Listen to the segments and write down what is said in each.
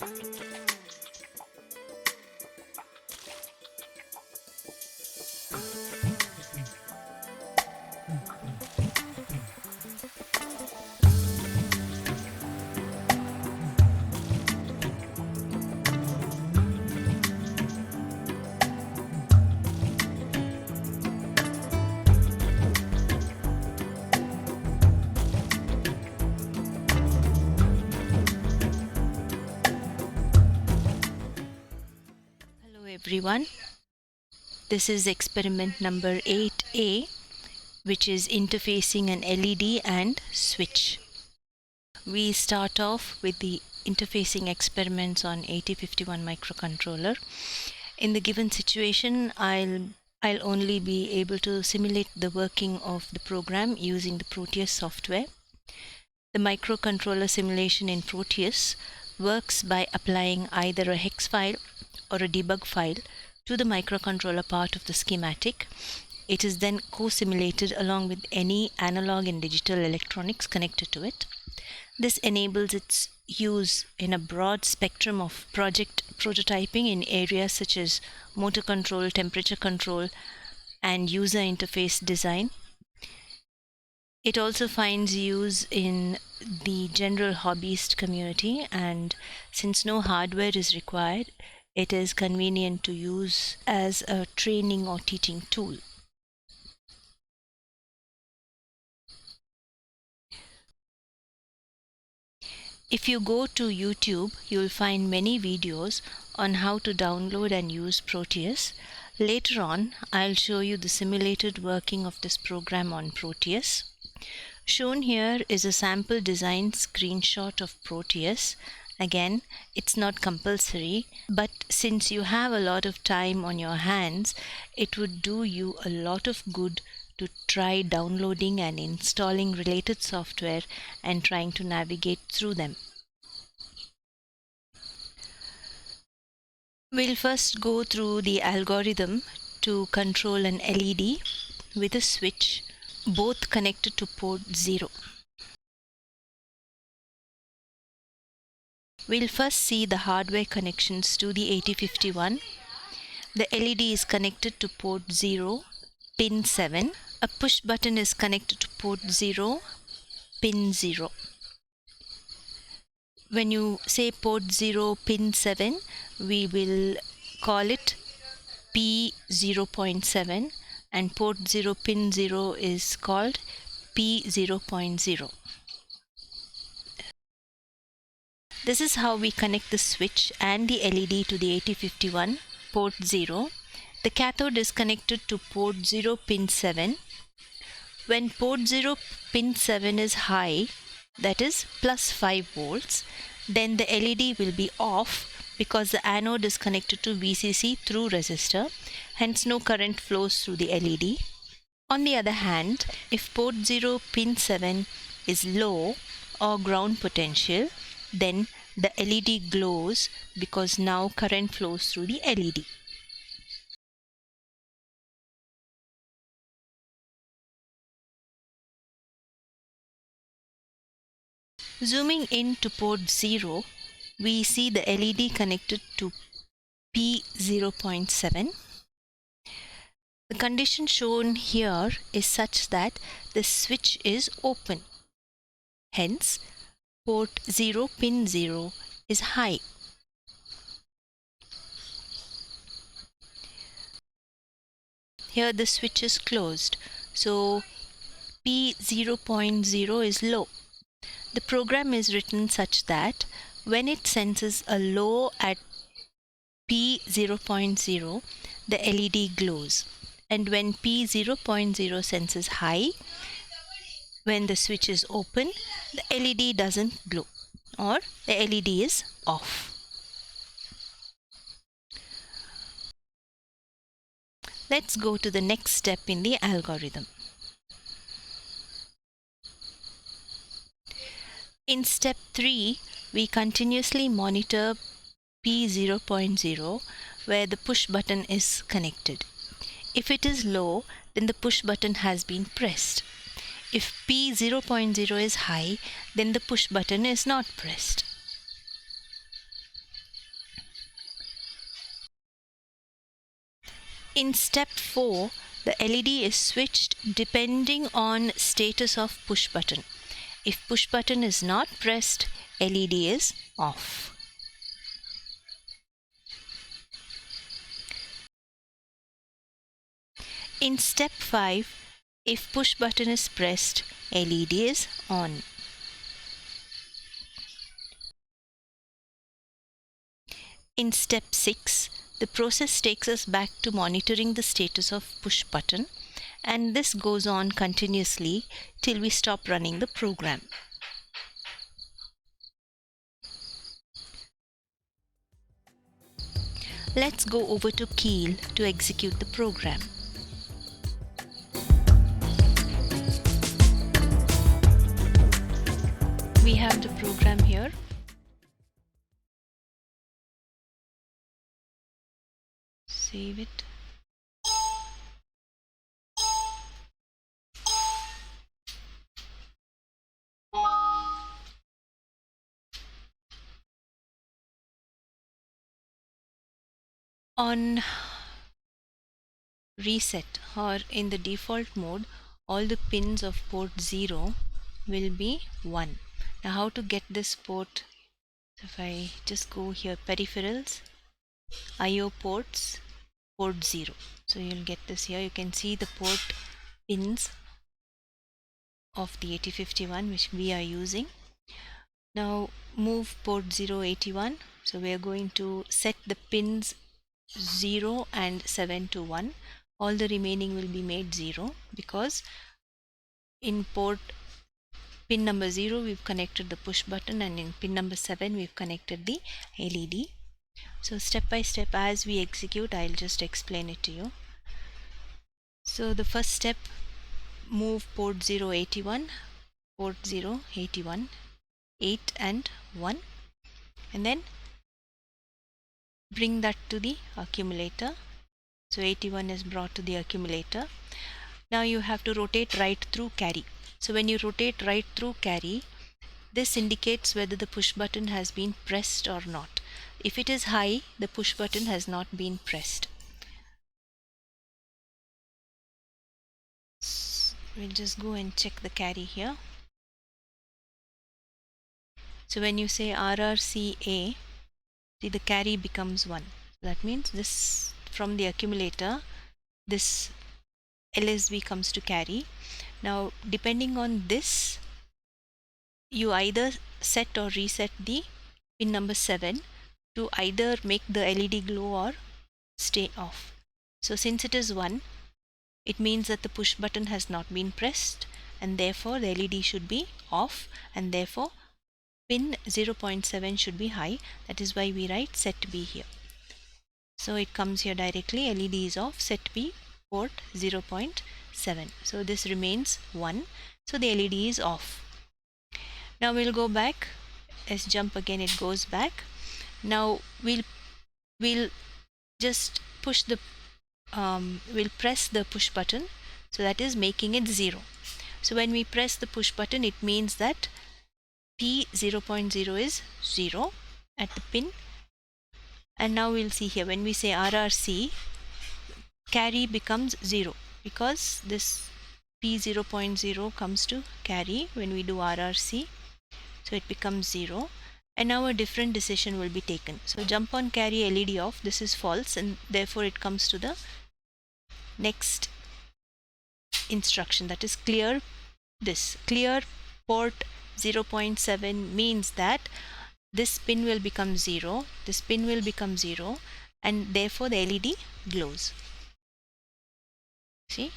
Hello everyone, this is experiment number 8A, which is interfacing an LED and switch. We start off with the interfacing experiments on 8051 microcontroller. In the given situation, I'll only be able to simulate the working of the program using the Proteus software. The microcontroller simulation in Proteus works by applying either a hex file or a debug file to the microcontroller part of the schematic. It is then co-simulated along with any analog and digital electronics connected to it. This enables its use in a broad spectrum of project prototyping in areas such as motor control, temperature control, and user interface design. It also finds use in the general hobbyist community, and since no hardware is required, it is convenient to use as a training or teaching tool. If you go to YouTube, you'll find many videos on how to download and use Proteus. Later on, I'll show you the simulated working of this program on Proteus. Shown here is a sample design screenshot of Proteus. Again, it's not compulsory, but since you have a lot of time on your hands, it would do you a lot of good to try downloading and installing related software and trying to navigate through them. We'll first go through the algorithm to control an LED with a switch, both connected to port 0. We'll first see the hardware connections to the 8051. The LED is connected to port 0, pin 7. A push button is connected to port 0, pin 0. When you say port 0, pin 7, we will call it P0.7, and port 0, pin 0 is called P0.0. This is how we connect the switch and the LED to the 8051 port 0. The cathode is connected to port 0, pin 7. When port 0, pin 7 is high, that is plus 5 volts, then the LED will be off because the anode is connected to VCC through resistor, hence no current flows through the LED. On the other hand, if port 0, pin 7 is low or ground potential, then the LED glows because now current flows through the LED. Zooming in to port 0, we see the LED connected to P0.7. The condition shown here is such that the switch is open. Hence, port 0, pin 0 is high. Here the switch is closed, so P0.0 is low. The program is written such that when it senses a low at P0.0, the LED glows, and when P0.0 senses high, when the switch is open, the LED doesn't glow, or the LED is off. Let's go to the next step in the algorithm. In step 3, we continuously monitor P0.0 where the push button is connected. If it is low, then the push button has been pressed. If P0.0 is high, then the push button is not pressed. In step 4, the LED is switched depending on status of push button. If push button is not pressed, LED is off. In step 5, if push button is pressed, LED is on. In step 6, the process takes us back to monitoring the status of push button, and this goes on continuously till we stop running the program. Let's go over to Keil to execute the program. We have the program here. Save it. On reset or in the default mode, all the pins of port 0 will be 1. Now how to get this port? If I just go here, peripherals, IO ports, port 0. So you'll get this here. You can see the port pins of the 8051 which we are using. Now move port 081. So we are going to set the pins 0 and 7 to 1. All the remaining will be made 0 because in port pin number 0 we've connected the push button, and in pin number 7 we've connected the LED. So step by step as we execute, I'll just explain it to you. So the first step, move port 081, port 081, 8 and 1, and then bring that to the accumulator. So 81 is brought to the accumulator. Now you have to rotate right through carry. So when you rotate right through carry, this indicates whether the push button has been pressed or not. If it is high, the push button has not been pressed. We'll just go and check the carry here. So when you say RRCA, see the carry becomes 1. That means this from the accumulator, this LSB comes to carry. Now depending on this, you either set or reset the pin number 7 to either make the LED glow or stay off. So since it is 1, it means that the push button has not been pressed, and therefore the LED should be off, and therefore pin 0.7 should be high. That is why we write set B here. So it comes here directly, LED is off, set B port 0.7. So this remains 1. So the LED is off. Now we'll go back. Let's jump again, it goes back. Now we'll just push the we'll press the push button, so that is making it 0. So when we press the push button, it means that P 0.0 is 0 at the pin. And now we'll see here, when we say RRC, carry becomes 0 because this P 0.0 comes to carry when we do RRC. So it becomes 0. And now a different decision will be taken. So jump on carry, LED off, this is false, and therefore it comes to the next instruction, that is clear this. Clear port 0.7 means that this pin will become 0, this pin will become 0, and therefore the LED glows. See,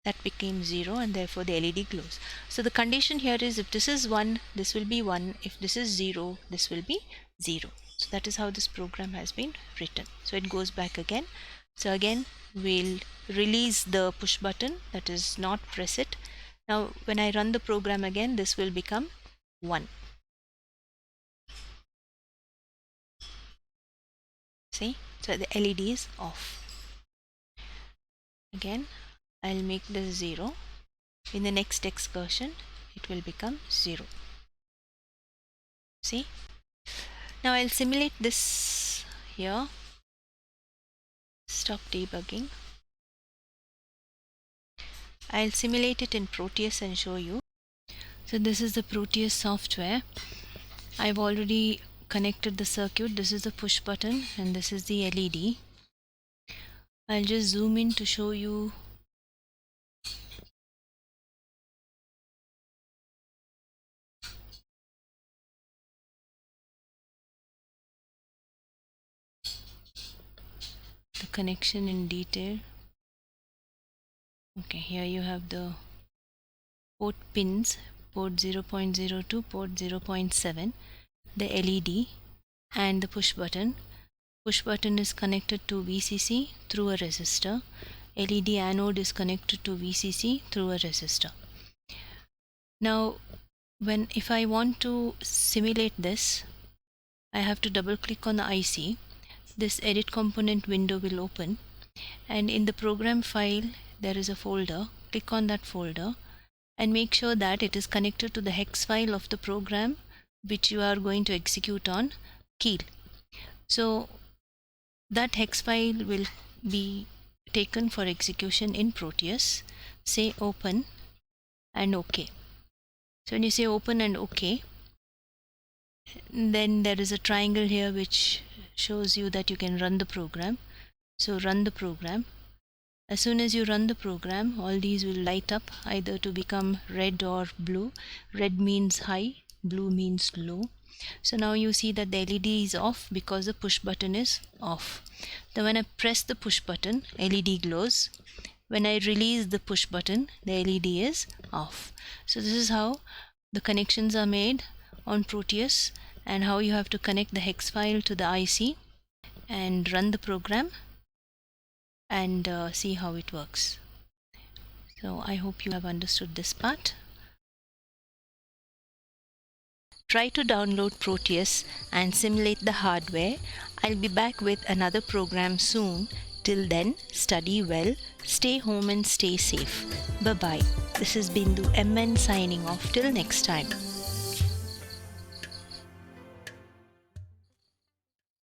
that became 0 and therefore the LED glows. So the condition here is, if this is 1, this will be 1. If this is 0, this will be 0. So that is how this program has been written. So it goes back again. So again we'll release the push button, that is not press it. Now when I run the program again, this will become 1. See, so the LED is off. Again I'll make this 0. In the next excursion it will become 0. See, now I'll simulate this here. Stop debugging. I'll simulate it in Proteus and show you. So this is the Proteus software. I've already connected the circuit. This is the push button and this is the LED. I'll just zoom in to show you. The connection in detail. Okay, here you have the port pins, port 0.02, port 0.7, the LED and the push button. Push button is connected to VCC through a resistor. LED anode is connected to VCC through a resistor. Now, if I want to simulate this, I have to double click on the IC. This edit component window will open, and in the program file there is a folder. Click on that folder and make sure that it is connected to the hex file of the program which you are going to execute on Keil. So that hex file will be taken for execution in Proteus. Say open and OK. So when you say open and OK, then there is a triangle here which shows you that you can run the program. So run the program. As soon as you run the program, all these will light up either to become red or blue. Red means high, blue means low. So now you see that the LED is off because the push button is off. Then when I press the push button, LED glows. When I release the push button, the LED is off. So this is how the connections are made on Proteus and how you have to connect the hex file to the IC and run the program and see how it works. So I hope you have understood this part. Try to download Proteus and simulate the hardware. I'll be back with another program soon. Till then, study well, stay home and stay safe. Bye-bye. This is Bindu MN signing off till next time.